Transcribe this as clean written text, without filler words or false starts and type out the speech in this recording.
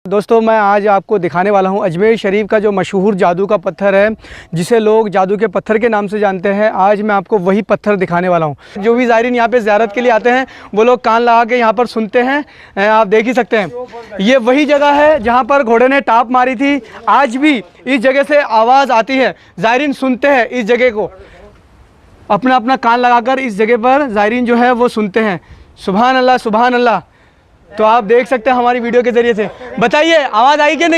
दोस्तों मैं आज आपको दिखाने वाला हूं अजमेर शरीफ का जो मशहूर जादू का पत्थर है, जिसे लोग जादू के पत्थर के नाम से जानते हैं। आज मैं आपको वही पत्थर दिखाने वाला हूं। जो भी ज़ायरीन यहां पे ज़ियारत के लिए आते हैं वो लोग कान लगा के यहां पर सुनते हैं। आप देख ही सकते हैं, ये वही जगह है जहां पर घोड़े ने टाप मारी थी। आज भी इस जगह से आवाज़ आती है, ज़ायरीन सुनते हैं इस जगह को। अपना अपना कान लगाकर इस जगह पर ज़ायरीन जो है वो सुनते हैं। सुभान अल्लाह, सुभान अल्लाह। तो आप देख सकते हैं हमारी वीडियो के ज़रिए से। बताइए, आवाज़ आई कि नहीं?